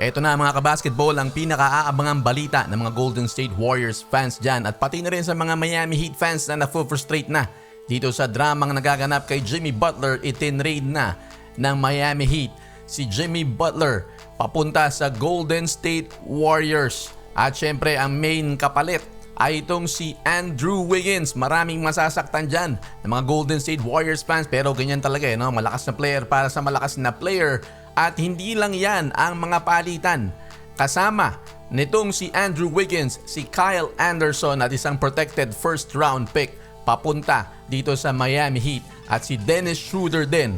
Ito na mga kabasketball ang pinaka-aabangang balita ng mga Golden State Warriors fans dyan at pati na rin sa mga Miami Heat fans na na-frustrate na dito sa dramang nagaganap kay Jimmy Butler. Itinrade na ng Miami Heat si Jimmy Butler papunta sa Golden State Warriors. At syempre ang main kapalit ay itong si Andrew Wiggins. Maraming masasaktan dyan ng mga Golden State Warriors fans pero ganyan talaga no? Malakas na player para sa malakas na player. At hindi lang yan ang mga palitan. Kasama nitong si Andrew Wiggins, si Kyle Anderson at isang protected first round pick papunta dito sa Miami Heat. At si Dennis Schroeder din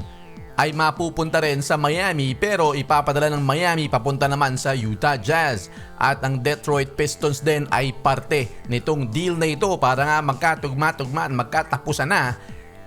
ay mapupunta rin sa Miami pero ipapadala ng Miami papunta naman sa Utah Jazz. At ang Detroit Pistons din ay parte nitong deal na ito para nga magkatugma-tugma at magkatapusan na.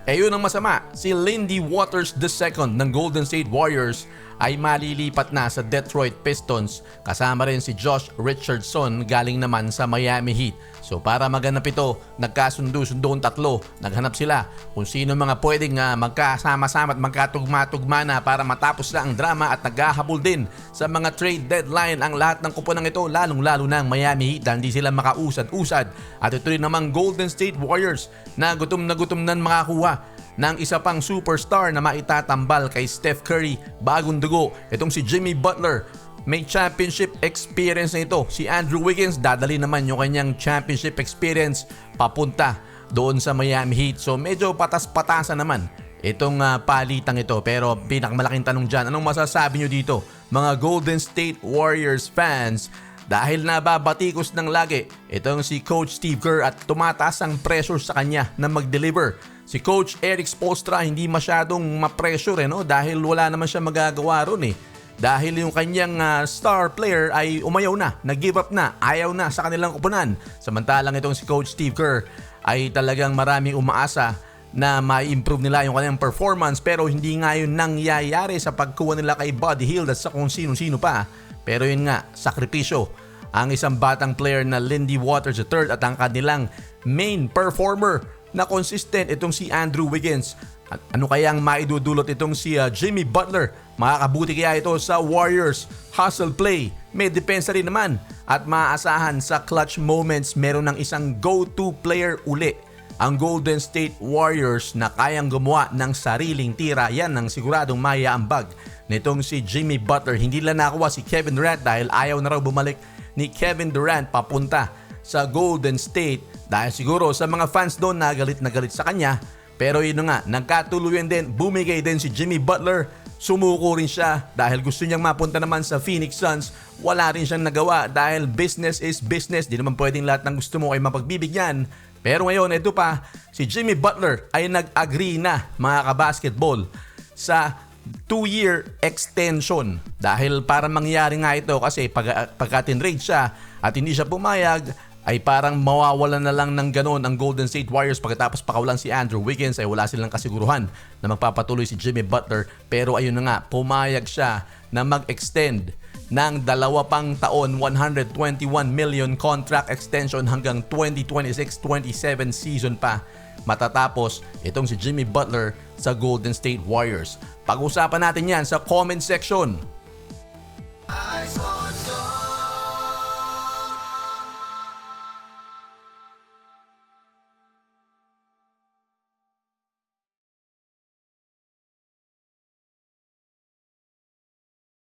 Yun ang masama, si Lindy Waters II ng Golden State Warriors ay malilipat na sa Detroit Pistons. Kasama rin si Josh Richardson galing naman sa Miami Heat. So para maganap ito, nagkasundo-sundo ang tatlo. Naghanap sila kung sino mga pwedeng magkasama-sama at magkatugma-tugma na para matapos na ang drama at naghahabol din sa mga trade deadline ang lahat ng kuponang ito, lalong-lalo na ang Miami Heat dahil hindi sila makausad-usad. At ito rin namang Golden State Warriors na gutom na makakuha ng isa pang superstar na maitatambal kay Steph Curry, bagong dugo. Itong si Jimmy Butler, may championship experience na ito. Si Andrew Wiggins, dadali naman yung kanyang championship experience papunta doon sa Miami Heat. So medyo patas-patasan naman itong palitang ito. Pero pinakamalaking tanong dyan, anong masasabi nyo dito mga Golden State Warriors fans? Dahil nababatikos ng lagi itong si Coach Steve Kerr at tumataas ang pressure sa kanya na mag-deliver. Si Coach Erik Spoelstra hindi masyadong ma-pressure no? Dahil wala naman siya magagawa ron Dahil yung kanyang star player ay umayaw na, nag-give up na, ayaw na sa kanilang kupunan. Samantalang itong si Coach Steve Kerr ay talagang maraming umaasa na ma-improve nila yung kanilang performance pero hindi nga yun nangyayari sa pagkuha nila kay Buddy Hield at sa kung sino-sino pa. Pero yun nga, sakripisyo ang isang batang player na Lindy Waters III at ang kanilang main performer na consistent itong si Andrew Wiggins. At ano kayang maidudulot itong si Jimmy Butler? Makakabuti kaya ito sa Warriors? Hustle play, may depensa rin naman at maaasahan sa clutch moments meron ng isang go-to player uli. Ang Golden State Warriors na kayang gumawa ng sariling tira, yan ang siguradong maiaambag nitong si Jimmy Butler. Hindi lang nakuha si Kevin Durant dahil ayaw na raw bumalik ni Kevin Durant papunta sa Golden State dahil siguro sa mga fans doon na galit sa kanya. Pero yun nga, nagkatuluyan din, bumigay din si Jimmy Butler. Sumuko rin siya dahil gusto niyang mapunta naman sa Phoenix Suns. Wala rin siyang nagawa dahil business is business. Di naman pwedeng lahat ng gusto mo ay mapagbibigyan. Pero ngayon, ito pa, si Jimmy Butler ay nag-agree na mga kabasketball sa 2-year extension. Dahil para mangyari nga ito kasi pagka-tinrade siya at hindi siya pumayag, ay parang mawawalan na lang ng ganon ang Golden State Warriors pagkatapos pakawalan si Andrew Wiggins ay wala silang kasiguruhan na magpapatuloy si Jimmy Butler. Pero ayun na nga, pumayag siya na mag-extend ng 2 pang taon, 121 million contract extension hanggang 2026-27 season pa matatapos itong si Jimmy Butler sa Golden State Warriors. Pag-usapan natin yan sa comment section.